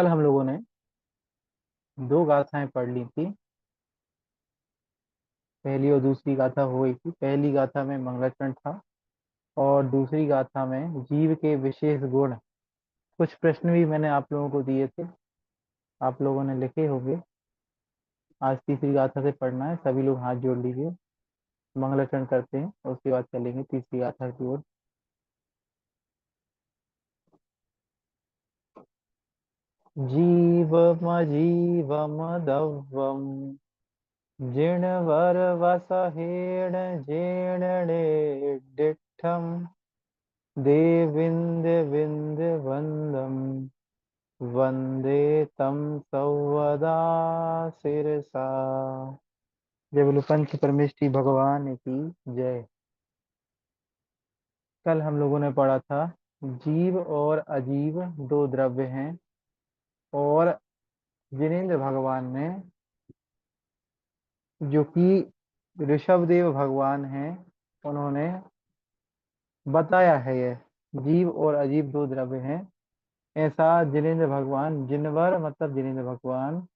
कल हम लोगों ने दो गाथाएं पढ़ ली थी। पहली और दूसरी गाथा हो गई थी। पहली गाथा में मंगलाचरण था और दूसरी गाथा में जीव के विशेष गुण। कुछ प्रश्न भी मैंने आप लोगों को दिए थे, आप लोगों ने लिखे होंगे। आज तीसरी गाथा से पढ़ना है। सभी लोग हाथ जोड़ लीजिए, मंगलाचरण करते हैं और उसके बाद चलेंगे तीसरी गाथा की ओर। जीवमजीवमदव्वम् जिणवरवसहेण जेणणे देविन्द्रविन्द्रवन्दं वन्दे तं सौवदा शिरसा। जय बोलो पंच परमेष्टि भगवान की जय। कल हम लोगों ने पढ़ा था जीव और अजीव दो द्रव्य हैं और जिनेन्द्र भगवान ने, जो कि ऋषभदेव भगवान हैं, उन्होंने बताया है ये जीव और अजीव दो द्रव्य हैं। ऐसा जिनेन्द्र भगवान, जिनवर मतलब जिनेन्द्र भगवान,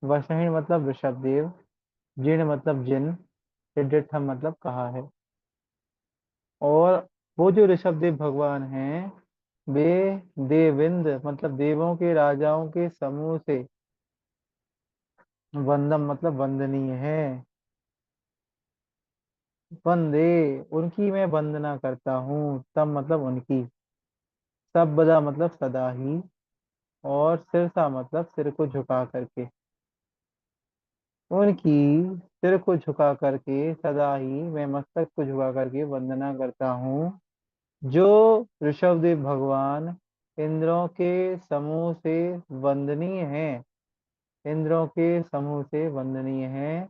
वसहिण मतलब ऋषभदेव, जिन मतलब जिन, सिद्धिर्थम मतलब कहा है। और वो जो ऋषभदेव भगवान हैं वे देविंद मतलब देवों के राजाओं के समूह से वंदम मतलब वंदनीय है। वंदे उनकी मैं वंदना करता हूँ, तब मतलब उनकी, सबदा मतलब सदा ही, और सिरसा मतलब सिर को झुका करके। उनकी सिर को झुका करके सदा ही मैं मस्तक को झुका करके वंदना करता हूँ। जो ऋषभदेव भगवान इंद्रों के समूह से वंदनीय हैं, इंद्रों के समूह से वंदनीय हैं,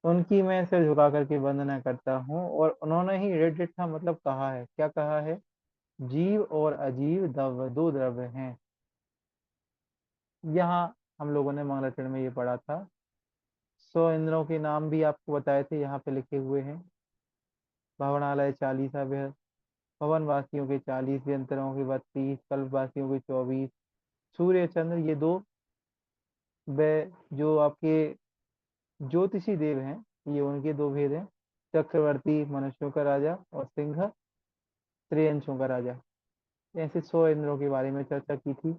उनकी मैं सिर झुका करके वंदना करता हूँ। और उन्होंने ही ऋड मतलब कहा है। क्या कहा है? जीव और अजीव दो द्रव्य हैं। यहाँ हम लोगों ने मंगलाचरण में ये पढ़ा था। 100 इंद्रों के नाम भी आपको बताए थे, यहाँ पे लिखे हुए हैं। भवनालय 40, भवन वासियों के 40, व्यंतरों के 32, कल्प वासियों के 24, सूर्य चंद्र ये दो, वे जो आपके ज्योतिषी देव हैं, ये उनके दो भेद हैं। चक्रवर्ती मनुष्यों का राजा और सिंह त्रियंशों का राजा। ऐसे 100 इंद्रों के बारे में चर्चा की थी।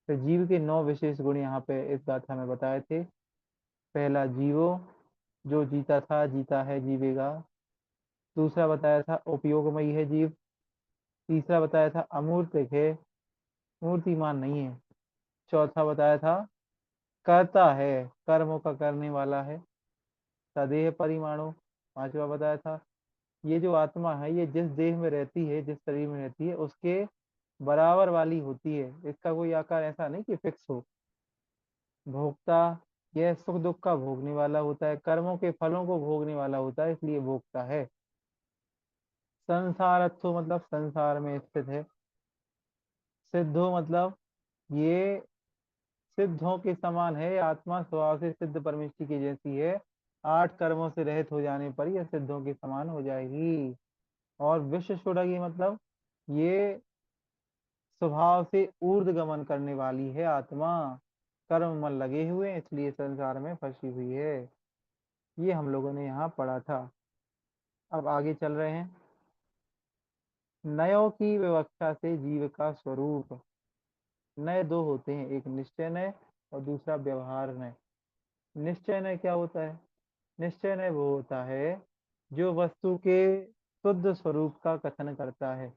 फिर जीव के 9 विशेष गुण यहाँ पे इस गाथा में बताए थे। पहला जीवो, जो जीता था, जीता है, जीवेगा। दूसरा बताया था उपयोगमयी है जीव। तीसरा बताया था अमूर्तिक है, मूर्तिमान नहीं है। चौथा बताया था करता है, कर्मों का करने वाला है, सदेह परिमाणु। पांचवा बताया था ये जो आत्मा है ये जिस देह में रहती है, जिस शरीर में रहती है, उसके बराबर वाली होती है। इसका कोई आकार ऐसा नहीं कि फिक्स हो। भोक्ता, यह सुख दुख का भोगने वाला होता है, कर्मों के फलों को भोगने वाला होता है, इसलिए भोगता है। संसारत्व मतलब संसार में स्थित है। सिद्धो मतलब ये सिद्धों के समान है, आत्मा स्वभाव से सिद्ध परमेष्टि की जैसी है। 8 कर्मों से रहित हो जाने पर यह सिद्धों के समान हो जाएगी। और विश्व सुडगी मतलब ये स्वभाव से ऊर्ध्व गमन करने वाली है आत्मा। कर्म मन लगे हुए हैं, इसलिए संसार में फंसी हुई है। ये हम लोगों ने यहाँ पढ़ा था। अब आगे चल रहे हैं। नयों की विवक्षा से जीव का स्वरूप। नए दो होते हैं, एक निश्चय नय और दूसरा व्यवहार नय। निश्चय नय क्या होता है? निश्चय नय वो होता है जो वस्तु के शुद्ध स्वरूप का कथन करता है।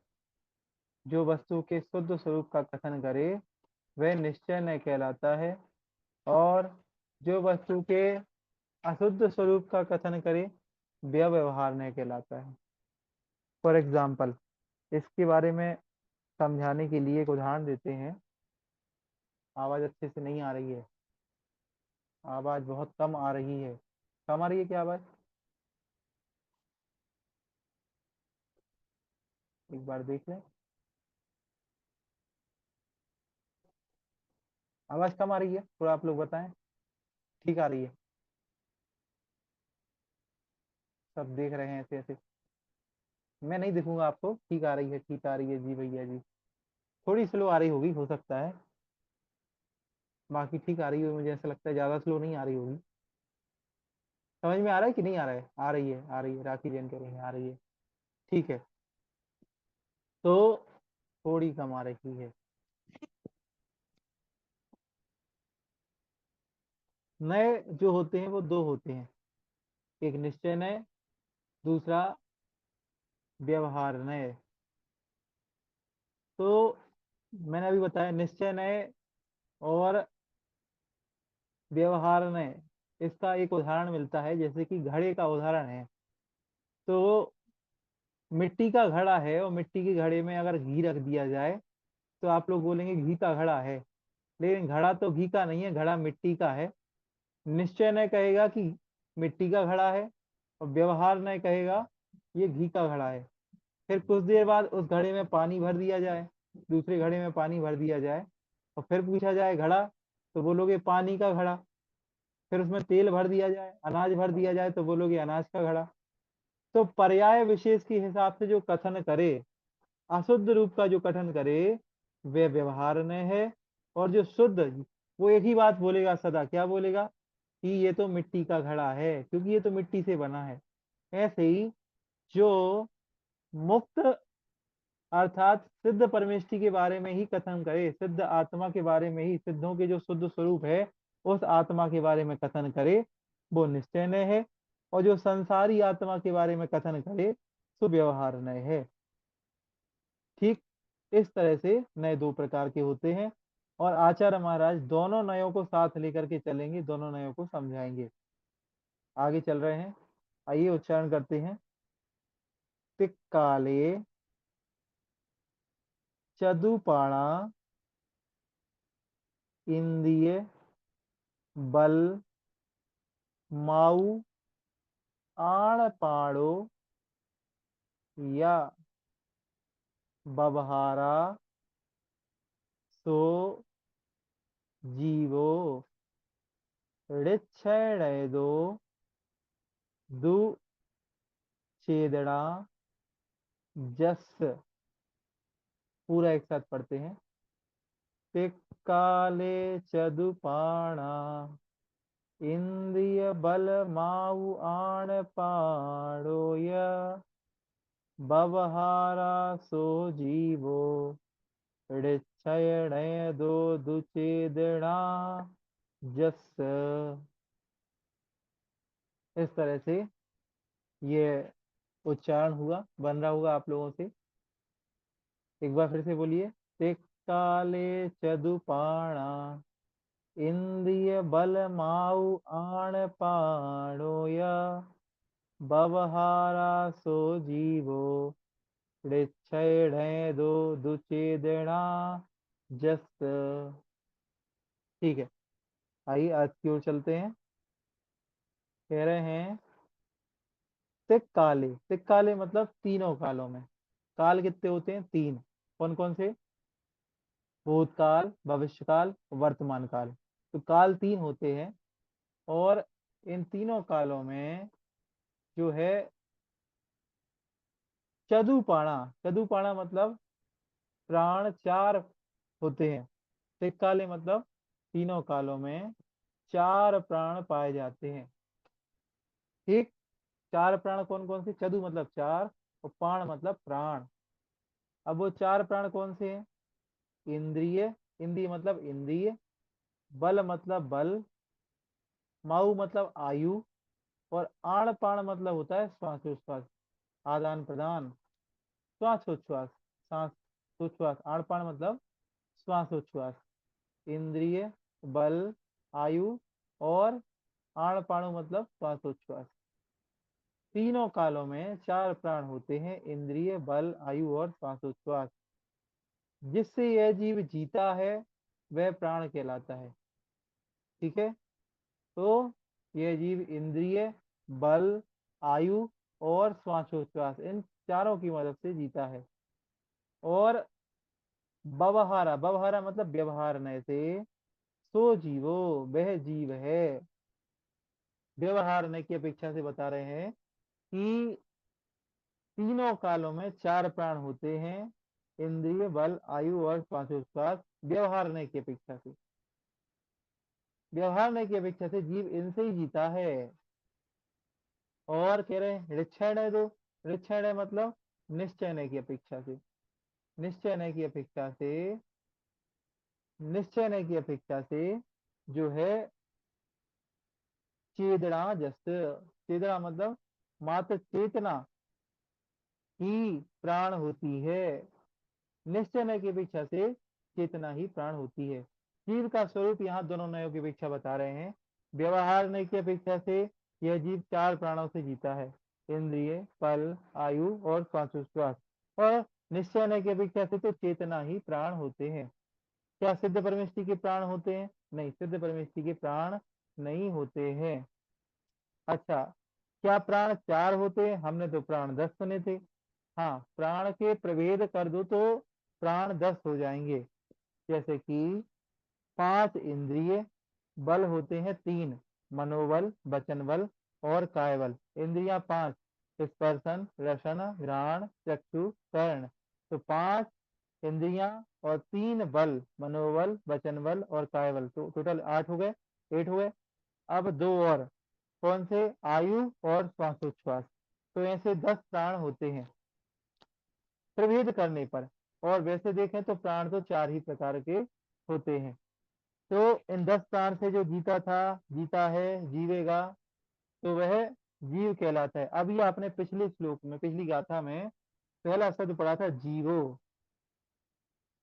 जो वस्तु के शुद्ध स्वरूप का कथन करे वह निश्चय नय कहलाता है। और जो वस्तु के अशुद्ध स्वरूप का कथन करे वह व्यवहार नय कहलाता है। फॉर एग्जाम्पल, इसके बारे में समझाने के लिए एक उदाहरण देते हैं। आवाज अच्छे से नहीं आ रही है, आवाज बहुत कम आ रही है। कम आ रही है क्या आवाज? एक बार देख लें। आवाज कम आ रही है, थोड़ा आप लोग बताएं। ठीक आ रही है? सब देख रहे हैं ऐसे ऐसे। मैं नहीं दिखूंगा आपको। ठीक आ रही है, ठीक आ रही है जी भैया जी। थोड़ी स्लो आ रही होगी, हो सकता है। बाकी ठीक आ रही है, मुझे ऐसा लगता है ज्यादा स्लो नहीं आ रही होगी। समझ में आ रहा है कि नहीं आ रहा है? आ रही है, आ रही है, राखी जैन कह रही है आ रही है। ठीक है, तो थोड़ी कम आ रही है। नए जो होते हैं वो दो होते हैं, एक निश्चय नय, दूसरा व्यवहार नय। तो मैंने अभी बताया निश्चय नय और व्यवहार नय, इसका एक उदाहरण मिलता है, जैसे कि घड़े का उदाहरण है। तो मिट्टी का घड़ा है और मिट्टी के घड़े में अगर घी रख दिया जाए तो आप लोग बोलेंगे घी का घड़ा है, लेकिन घड़ा तो घी का नहीं है, घड़ा मिट्टी का है। निश्चय न कहेगा कि मिट्टी का घड़ा है, और व्यवहार न कहेगा ये घी का घड़ा है। फिर कुछ देर बाद उस घड़े में पानी भर दिया जाए, दूसरे घड़े में पानी भर दिया जाए, और फिर पूछा जाए घड़ा, तो बोलोगे पानी का घड़ा। फिर उसमें तेल भर दिया जाए, अनाज भर दिया जाए, तो बोलोगे अनाज का घड़ा। तो पर्याय विशेष के हिसाब से जो कथन करे, अशुद्ध रूप का जो कथन करे, वे व्यवहार में है। और जो शुद्ध, वो एक ही बात बोलेगा सदा, क्या बोलेगा? कि ये तो मिट्टी का घड़ा है, क्योंकि ये तो मिट्टी से बना है। ऐसे ही जो मुक्त अर्थात सिद्ध परमेष्टि के बारे में ही कथन करे, सिद्ध आत्मा के बारे में ही, सिद्धों के जो शुद्ध स्वरूप है उस आत्मा के बारे में कथन करे, वो निश्चय नय है। और जो संसारी आत्मा के बारे में कथन करे, सो व्यवहार नय है। ठीक इस तरह से नए दो प्रकार के होते हैं, और आचार्य महाराज दोनों नयों को साथ लेकर के चलेंगे, दोनों नयों को समझाएंगे। आगे चल रहे हैं, आइए उच्चारण करते हैं। तिक्काले चदुपाणा इंद्रिय बल माऊ आणपाणो या बबहारा सो जीवो ऋच्छेदो दु छेदना जस। पूरा एक साथ पढ़ते हैं। तिक्काले चदुपाणा इंद्रिय बल माऊ आण पाणो य बवहारा सो जीवो ऋक्षय दो दुचेदना जस। इस तरह से ये उच्चारण हुआ, बन रहा होगा आप लोगों से। एक बार फिर से बोलिए। तिक्काले चदुपाणा इंद्रिय बल माऊ आण पाणो य बवहारा सो जीवो ऋक्षय दो दुचेदना जस। ठीक है, आइए आज की ओर चलते हैं। कह रहे हैं तिक काले, तिक काले मतलब तीनों कालों में। काल कितने होते हैं? तीन। कौन कौन से? भूतकाल, भविष्यकाल, वर्तमान काल। तो काल तीन होते हैं, और इन तीनों कालों में जो है चदुपाणा, चदुपाणा मतलब प्राण चार होते हैं। तिक काले मतलब तीनों कालों में चार प्राण पाए जाते हैं। ठीक, चार प्राण कौन कौन से? चदु मतलब चार, और पाण मतलब प्राण। अब वो चार प्राण कौन से हैं? इंद्रिय, इंद्रिय मतलब इंद्रिय, बल मतलब बल, माऊ मतलब आयु, और आण पाण मतलब होता है श्वासोच्छ्वास, आदान प्रदान, श्वासोच्छ्वास, सांसोच्छ्वास। आण पाण मतलब श्वासोच्छ्वास। इंद्रिय, बल, आयु और आण पाणु मतलब श्वासोच्छ्वास। तीनों कालों में चार प्राण होते हैं, इंद्रिय, बल, आयु और श्वासोच्छ्वास। जिससे यह जीव जीता है वह प्राण कहलाता है। ठीक है, तो यह जीव इंद्रिय, बल, आयु और श्वासोच्छ्वास, इन चारों की मदद से जीता है। और बवहारा, बवहारा मतलब व्यवहार नय से, सो जीवो वह जीव है। व्यवहार नय की अपेक्षा से बता रहे हैं कि तीनों कालों में चार प्राण होते हैं, इंद्रिय, बल, आयु और श्वासोच्छ्वास, व्यवहार नय की अपेक्षा से। व्यवहार की अपेक्षा से जीव इनसे ही जीता है। और कह रहे हैं ऋक्षण दो, ऋक्षण मतलब निश्चय की अपेक्षा से, निश्चय की अपेक्षा से, निश्चय की अपेक्षा से जो है चेदना जस, चेदना मतलब मात्र चेतना ही प्राण होती है। निश्चय की अपेक्षा से चेतना ही प्राण होती है। जीव का स्वरूप यहाँ दोनों नयों की अपेक्षा बता रहे हैं। व्यवहार नय की अपेक्षा से यह जीव चार प्राणों से जीता है, इंद्रिय, पल, आयु और श्वासोच्छ्वास। और निश्चय नय की अपेक्षा से तो चेतना ही प्राण होते हैं। क्या सिद्ध परमेष्टि के प्राण होते हैं? नहीं, सिद्ध परमेष्टि के प्राण नहीं होते हैं। अच्छा, क्या प्राण चार होते हैं? हमने तो प्राण 10 सुने थे। हाँ, प्राण के प्रभेद कर दो तो प्राण 10 हो जाएंगे। जैसे कि 5 इंद्रिय, बल होते हैं 3, मनोबल, वचन बल और काय बल। इंद्रियां 5, स्पर्शन, रसन, घ्राण, चक्षु, कर्ण। तो 5 इंद्रियां और 3 बल, मनोबल, वचन बल और काय बल, तो टोटल 8 हो गए, 8 हो गए। अब दो और, कौन से? आयु और श्वासोच्छ्वास। तो ऐसे 10 प्राण होते हैं प्रभेद करने पर। और वैसे देखें तो प्राण तो चार ही प्रकार के होते हैं। तो इन 10 प्राण से जो जीता था, जीता है, जीवेगा, तो वह जीव कहलाता है। अब ये आपने पिछले श्लोक में, पिछली गाथा में पहला शब्द पढ़ा था जीवो।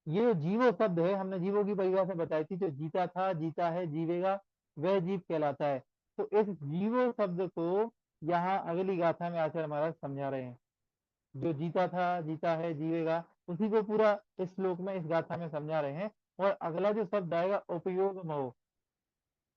ये जो जीवो शब्द है, हमने जीवो की परिभाषा बताई थी, जो जीता था, जीता है, जीवेगा, वह जीव कहलाता है। तो इस जीवो शब्द को यहाँ अगली गाथा में आचार्य महाराज समझा रहे हैं। जो जीता था, जीता है, जीवेगा, उसी को पूरा इस श्लोक में, इस गाथा में समझा रहे हैं। और अगला जो शब्द आएगा उपयोग महो,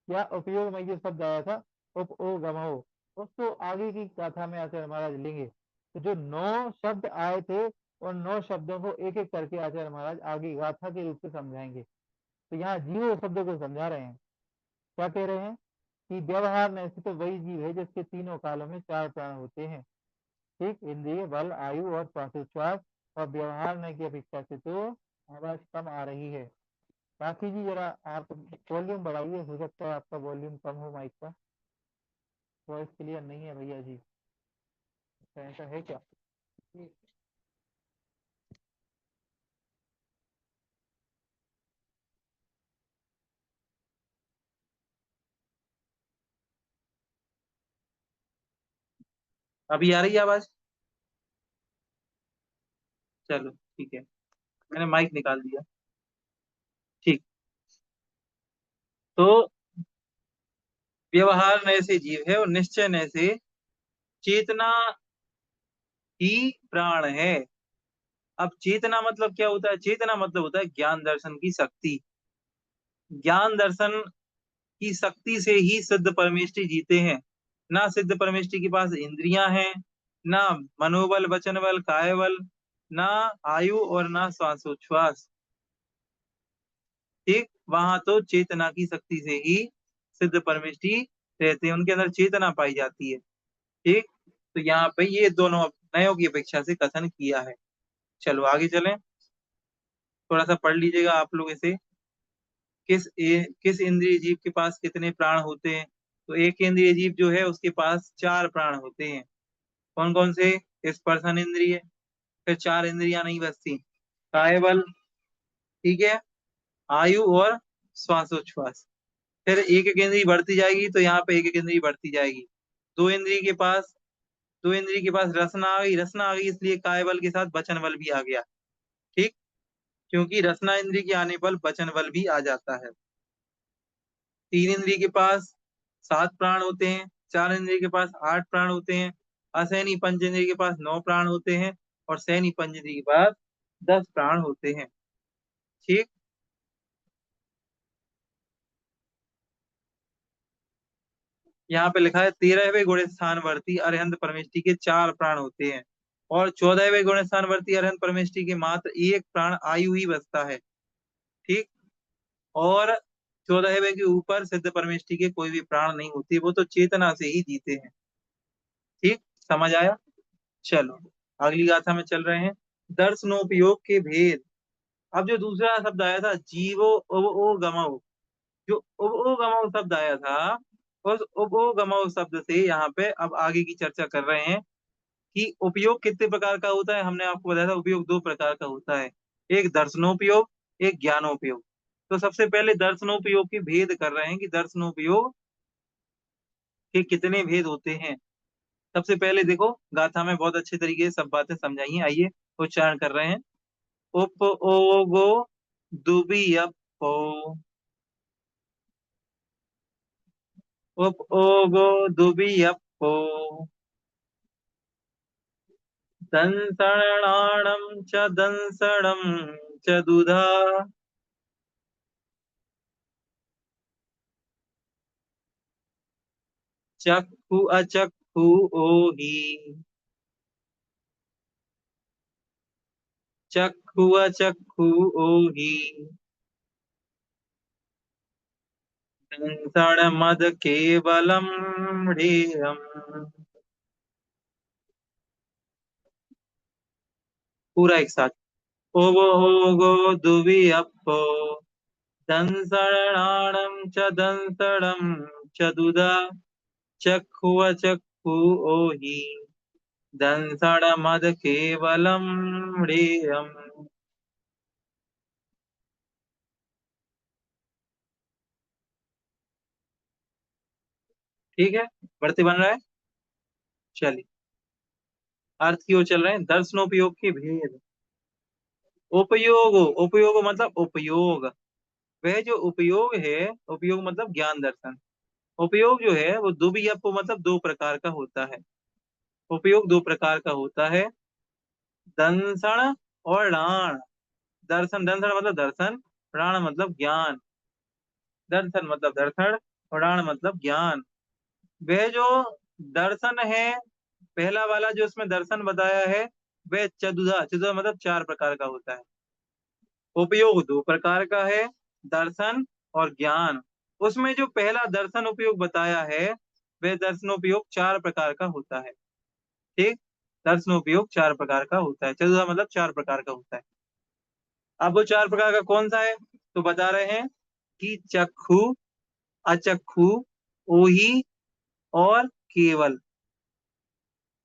या उपयोग में जो शब्द आया था उपओगमो, उसको आगे की गाथा में आचार्य महाराज लेंगे। तो जो 9 शब्द आए थे, उन 9 शब्दों को एक एक करके आचार्य महाराज आगे गाथा के रूप से समझाएंगे। तो यहाँ जीव शब्द को समझा रहे हैं। क्या कह रहे हैं कि व्यवहार में से तो वही जीव है जिसके तीनों कालों में चार प्राण होते हैं। ठीक, इंद्रिय, बल, आयु और श्वासोच्छ्वास। और व्यवहार में की अपेक्षा से तो आवाज कम आ रही है। बाकी जी जरा आप वॉल्यूम बढ़ाइए, हो सकता है आपका वॉल्यूम कम हो माइक का, वॉइस क्लियर नहीं है भैया जी। तो ऐसा है क्या? अभी आ रही है आवाज? चलो ठीक है, मैंने माइक निकाल दिया। ठीक। तो व्यवहार नय से जीव है और निश्चय नय से चेतना ही प्राण है। अब चेतना मतलब क्या होता है? चेतना मतलब होता है ज्ञान दर्शन की शक्ति। ज्ञान दर्शन की शक्ति से ही सिद्ध परमेष्टि जीते हैं। ना सिद्ध परमेष्टि के पास इंद्रियां हैं, ना मनोबल, वचन बल, काय बल, ना आयु और ना श्वासोच्छ्वास। ठीक, वहां तो चेतना की शक्ति से ही सिद्ध परमेष्टि रहते हैं, उनके अंदर चेतना पाई जाती है। ठीक, तो यहाँ पे ये दोनों नयों की अपेक्षा से कथन किया है। चलो आगे चलें, थोड़ा सा पढ़ लीजिएगा आप लोग इसे। किस इंद्रिय जीव के पास कितने प्राण होते हैं? तो एक इंद्रिय जीव जो है उसके पास चार प्राण होते हैं। कौन कौन से? स्पर्शन इंद्रिय, फिर चार इंद्रियां नहीं बचती, काय बल, ठीक है, आयु और श्वासोच्छ्वास। फिर एक एक इंद्री बढ़ती जाएगी, तो यहाँ पे एक एक इंद्री बढ़ती जाएगी। दो इंद्री के पास दो इंद्री के पास रसना आ गई, रसना आ गई इसलिए काय बल के साथ वचन बल भी आ गया। ठीक, क्योंकि रसना इंद्री के आने पर वचन बल भी आ जाता है। तीन इंद्री के पास 7 प्राण होते हैं, चार इंद्री के पास 8 प्राण होते हैं, असैनी पंच इंद्री के पास 9 प्राण होते हैं, और सैनी पंच इंद्री के पास 10 प्राण होते हैं। ठीक, यहाँ पे लिखा है 13वें गुण स्थानवर्ती अरिहंत परमेष्टि के 4 प्राण होते हैं, और 14वें गुण स्थानवर्ती अरिहंत परमेष्टि के मात्र 1 प्राण आयु ही बचता है। ठीक, और 14वें के ऊपर सिद्ध परमेष्टि के कोई भी प्राण नहीं होती, वो तो चेतना से ही जीते हैं। ठीक, समझ आया? चलो अगली गाथा में चल रहे हैं। दर्शनोपयोग के भेद। अब जो दूसरा शब्द आया था जीवो ओ गमो, जो उपोगमौ शब्द आया था, उस उपोगमौ शब्द से यहाँ पे अब आगे की चर्चा कर रहे हैं कि उपयोग कितने प्रकार का होता है। हमने आपको बताया था उपयोग दो प्रकार का होता है, एक दर्शनोपयोग, एक ज्ञानोपयोग। तो सबसे पहले दर्शनोपयोग की भेद कर रहे हैं कि दर्शनोपयोग के कितने भेद होते हैं। सबसे पहले देखो, गाथा में बहुत अच्छे तरीके से सब बातें समझाई हैं। आइए उच्चारण कर रहे हैं। उपओगो दुबियप्पो, उपओगो दुबियप्पो, दंसणाणं च दंसणं च दुधा, चक्षु अचक्षु ओहि, चक्षु अचक्षु ओहि, दंसण मद केवलम ढेयम। पूरा एक साथ। ओगो ओगो दुबी अप्पो, दंसणाणं च दंसणं च दुधा, चक्षु अचक्षु ओहि, दंसण मद केवलम ढेयम। ठीक है, बढ़ते बन रहा है। चलिए अर्थ की ओर चल रहे हैं। दर्शनोपयोग के भेद। उपयोग, उपयोग मतलब उपयोग, वह जो उपयोग है, उपयोग मतलब ज्ञान दर्शन। उपयोग जो है वो दुबियप मतलब दो प्रकार का होता है। उपयोग दो प्रकार का होता है, दंसण और राण। दर्शन, दंसण मतलब दर्शन, राण मतलब ज्ञान। दर्शन मतलब दर्शन और राण मतलब ज्ञान। वह जो दर्शन है, पहला वाला जो इसमें दर्शन बताया है, वह चतुधा, चतुधा मतलब चार प्रकार का होता है। उपयोग दो प्रकार का है, दर्शन और ज्ञान। उसमें जो पहला दर्शन उपयोग बताया है, वह दर्शन उपयोग चार प्रकार का होता है। ठीक, दर्शन उपयोग चार प्रकार का होता है, चतुर्था मतलब चार प्रकार का होता है। अब वो चार प्रकार का कौन सा है, तो बता रहे हैं कि चक्षु, अचक्षु, ओही और केवल।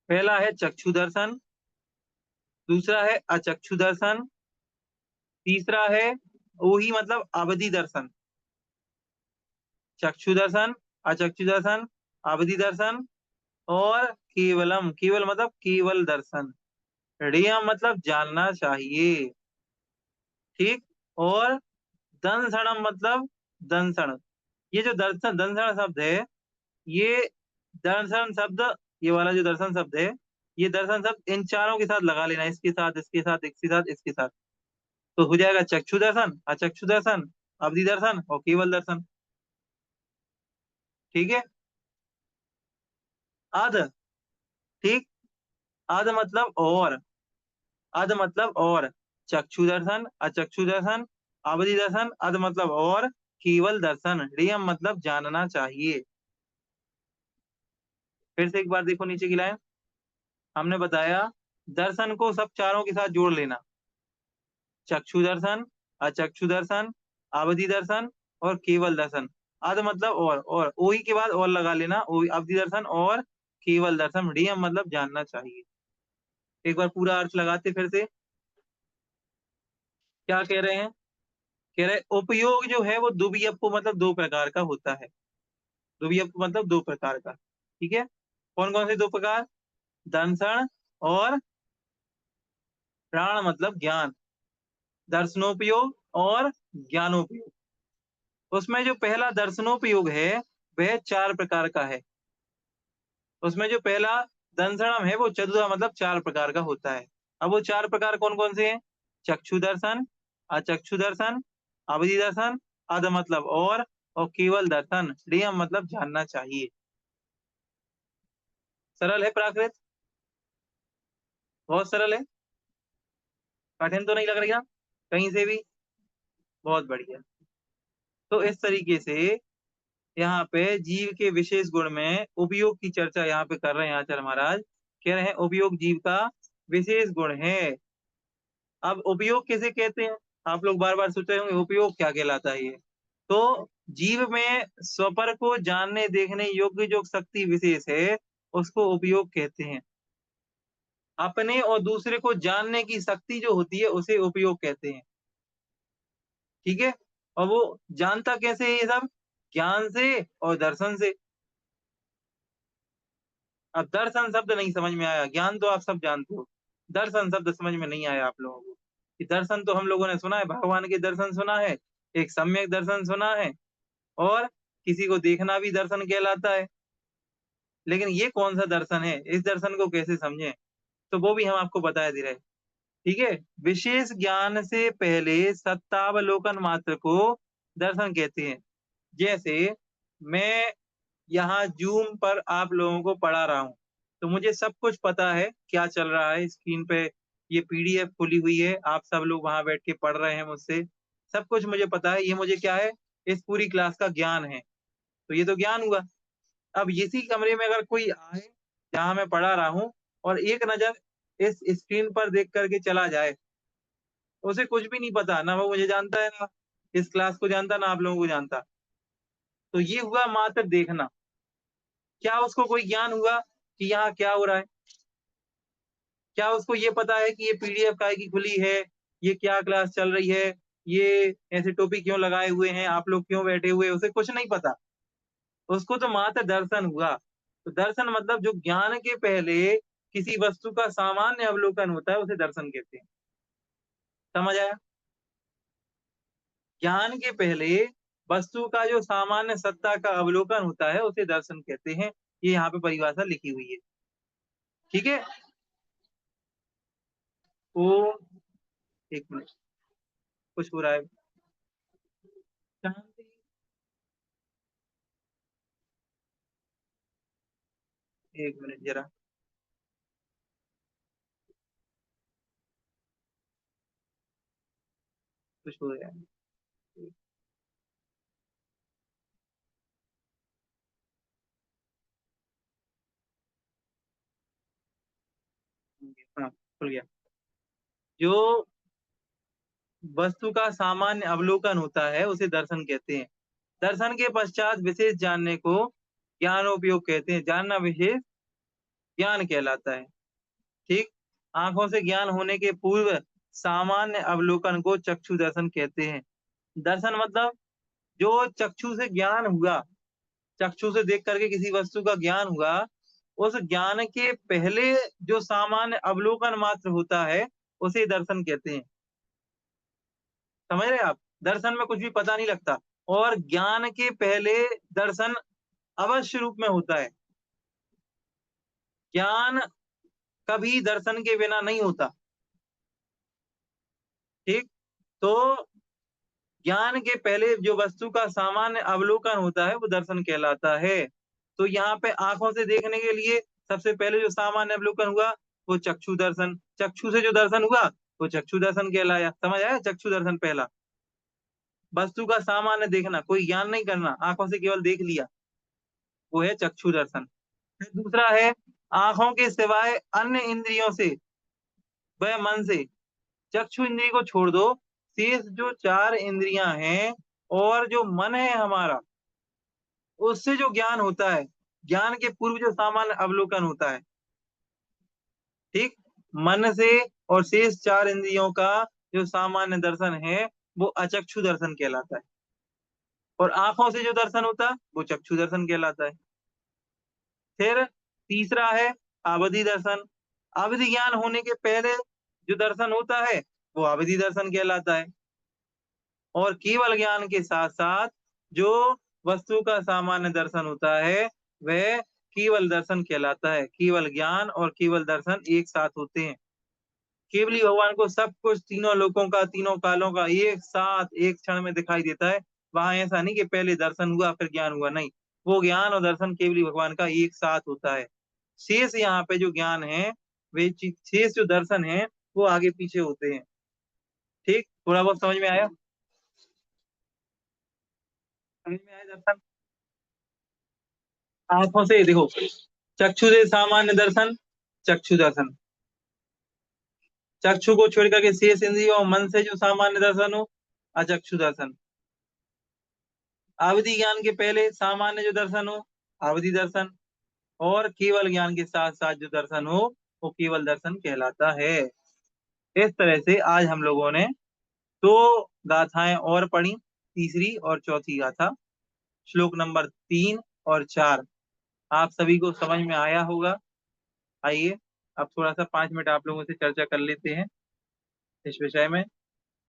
पहला है चक्षु दर्शन, दूसरा है अचक्षु दर्शन, तीसरा है ओही मतलब अवधि दर्शन। चक्षु दर्शन, अचक्षु दर्शन, अवधि दर्शन और केवलम, केवल मतलब केवल दर्शन। ऋयम मतलब जानना चाहिए। ठीक, और दंसणम मतलब दंसण। ये जो दर्शन दंसण शब्द है, ये दर्शन शब्द, ये वाला जो दर्शन शब्द है, ये दर्शन शब्द इन चारों के साथ लगा लेना, इसके साथ, इसके साथ, इसके साथ, इसके साथ। तो हो जाएगा चक्षु दर्शन, अचक्षु दर्शन, अवधि दर्शन और केवल दर्शन। ठीक है। अध, ठीक, अध मतलब और, अध मतलब और, चक्षु दर्शन, अचक्षु दर्शन, अवधि दर्शन, अध मतलब और, केवल दर्शन, रियम मतलब जानना चाहिए। फिर से एक बार देखो नीचे की लाइन। हमने बताया दर्शन को सब चारों के साथ जोड़ लेना, चक्षु दर्शन, अचक्षु दर्शन, अवधि दर्शन और केवल दर्शन। अध मतलब और ओही के बाद और लगा लेना, ओही, अवधि दर्शन और केवल दर्शन, रियम मतलब जानना चाहिए। एक बार पूरा अर्थ लगाते फिर से। क्या कह रहे हैं, कह रहे उपयोग जो है वो दुवियप मतलब दो प्रकार का होता है। दुवियप मतलब दो प्रकार का। ठीक है, कौन कौन से दो प्रकार, दंसण और प्राण मतलब ज्ञान। दर्शनोपयोग और ज्ञानोपयोग। उसमें जो पहला दर्शनोपयोग है, वह चार प्रकार का है। उसमें जो पहला दंसणम है, वो चतुर्था मतलब चार प्रकार का होता है। अब वो चार प्रकार कौन कौन से हैं, चक्षु दर्शन, अचक्षु दर्शन, अवधि दर्शन, अध मतलब और केवल दर्शन, रियम मतलब जानना चाहिए। सरल है प्राकृत, बहुत सरल है, कठिन तो नहीं लग रही ना कहीं से भी। बहुत बढ़िया। तो इस तरीके से यहाँ पे जीव के विशेष गुण में उपयोग की चर्चा यहाँ पे कर रहे हैं आचार्य महाराज। कह रहे हैं उपयोग जीव का विशेष गुण है। अब उपयोग किसे कहते हैं, आप लोग बार बार सोच रहे होंगे उपयोग क्या कहलाता है ये। तो जीव में स्वपर को जानने देखने योग्य जो शक्ति विशेष है उसको उपयोग कहते हैं। अपने और दूसरे को जानने की शक्ति जो होती है उसे उपयोग कहते हैं। ठीक है। और वो जानता कैसे है ये सब? ज्ञान से और दर्शन से। अब दर्शन शब्द नहीं समझ में आया, ज्ञान तो आप सब जानते हो, दर्शन शब्द समझ में नहीं आया आप लोगों को। कि दर्शन तो हम लोगों ने सुना है, भगवान के दर्शन सुना है, एक सम्यक दर्शन सुना है, और किसी को देखना भी दर्शन कहलाता है। लेकिन ये कौन सा दर्शन है, इस दर्शन को कैसे समझें, तो वो भी हम आपको बता दे रहे हैं। ठीक है। विशेष ज्ञान से पहले सत्तावलोकन मात्र को दर्शन कहते हैं। जैसे मैं यहाँ जूम पर आप लोगों को पढ़ा रहा हूँ, तो मुझे सब कुछ पता है क्या चल रहा है स्क्रीन पे, ये पीडीएफ खुली हुई है, आप सब लोग वहां बैठ के पढ़ रहे हैं मुझसे, सब कुछ मुझे पता है, ये मुझे क्या है, इस पूरी क्लास का ज्ञान है। तो ये तो ज्ञान हुआ। अब इसी कमरे में अगर कोई आए जहां मैं पढ़ा रहा हूँ और एक नजर इस स्क्रीन पर देख करके चला जाए, उसे कुछ भी नहीं पता, ना वो मुझे जानता है, ना इस क्लास को जानता, ना आप लोगों को जानता। तो ये हुआ मात्र देखना। क्या उसको कोई ज्ञान हुआ कि यहाँ क्या हो रहा है? क्या उसको ये पता है कि ये पीडीएफ काय की खुली है, ये क्या क्लास चल रही है, ये ऐसे टोपी क्यों लगाए हुए हैं, आप लोग क्यों बैठे हुए, उसे कुछ नहीं पता। उसको तो मात्र दर्शन हुआ। तो दर्शन मतलब जो ज्ञान के पहले किसी वस्तु का सामान्य अवलोकन होता है उसे दर्शन कहते हैं। समझ आया? ज्ञान के पहले वस्तु का जो सामान्य सत्ता का अवलोकन होता है उसे दर्शन कहते हैं। ये यहाँ पे परिभाषा लिखी हुई है। ठीक है। ओ, एक मिनट, कुछ हो रहा है। शांति। एक मिनट जरा। कुछ हो रहा है। हाँ, खुल गया। जो वस्तु का सामान्य अवलोकन होता है उसे दर्शन कहते हैं। दर्शन के पश्चात विशेष जानने को ज्ञानोपयोग कहते हैं। जानना विशेष ज्ञान कहलाता है। ठीक। आंखों से ज्ञान होने के पूर्व सामान्य अवलोकन को चक्षु दर्शन कहते हैं। दर्शन मतलब जो चक्षु से ज्ञान हुआ, चक्षु से देख करके किसी वस्तु का ज्ञान हुआ, उस ज्ञान के पहले जो सामान्य अवलोकन मात्र होता है उसे दर्शन कहते हैं। समझ रहे आप? दर्शन में कुछ भी पता नहीं लगता, और ज्ञान के पहले दर्शन अवश्य रूप में होता है। ज्ञान कभी दर्शन के बिना नहीं होता। ठीक। तो ज्ञान के पहले जो वस्तु का सामान्य अवलोकन होता है वो दर्शन कहलाता है। तो यहाँ पे आंखों से देखने के लिए सबसे पहले जो सामान्य अवलोकन हुआ वो चक्षु दर्शन, चक्षु से जो दर्शन हुआ वो चक्षु दर्शन कहलाया। समझ आया? चक्षु दर्शन पहला, वस्तु का सामान्य देखना, कोई ज्ञान नहीं करना, आंखों से केवल देख लिया, वो है चक्षु दर्शन। फिर दूसरा है आंखों के सिवाय अन्य इंद्रियों से वह मन से, चक्षु इंद्रिय को छोड़ दो, शेष जो चार इंद्रियां हैं और जो मन है हमारा, उससे जो ज्ञान होता है, ज्ञान के पूर्व जो सामान्य अवलोकन होता है, ठीक, मन से और शेष चार इंद्रियों का जो सामान्य दर्शन है वो अचक्षु दर्शन कहलाता है। और आंखों से जो दर्शन होता है वो चक्षु दर्शन कहलाता है। फिर तीसरा है अवधि दर्शन। अवधि ज्ञान होने के पहले जो दर्शन होता है वो अवधि दर्शन कहलाता है। और केवल ज्ञान के साथ साथ जो वस्तु का सामान्य दर्शन होता है वह केवल दर्शन कहलाता है। केवल ज्ञान और केवल दर्शन एक साथ होते हैं। केवली भगवान को सब कुछ तीनों लोकों का, तीनों कालों का एक साथ एक क्षण में दिखाई देता है। वहां ऐसा नहीं कि पहले दर्शन हुआ फिर ज्ञान हुआ, नहीं, वो ज्ञान और दर्शन केवली भगवान का एक साथ होता है। शेष यहाँ पे जो ज्ञान है, वे शेष जो दर्शन है वो आगे पीछे होते हैं। ठीक, थोड़ा बहुत समझ में आया? समझ में आया दर्शन? आंखों से देखो, चक्षु से सामान्य दर्शन चक्षु दर्शन, चक्षु को छोड़ करके शेष इंद्रियों और मन से जो सामान्य दर्शन हो अचक्षु दर्शन। आवधि ज्ञान के पहले सामान्य जो दर्शन हो आवधि दर्शन, और केवल ज्ञान के साथ साथ जो दर्शन हो वो केवल दर्शन कहलाता है। इस तरह से आज हम लोगों ने दो गाथाएं और पढ़ी, तीसरी और चौथी गाथा, श्लोक नंबर 3 और 4। आप सभी को समझ में आया होगा। आइए अब थोड़ा सा 5 मिनट आप लोगों से चर्चा कर लेते हैं इस विषय में।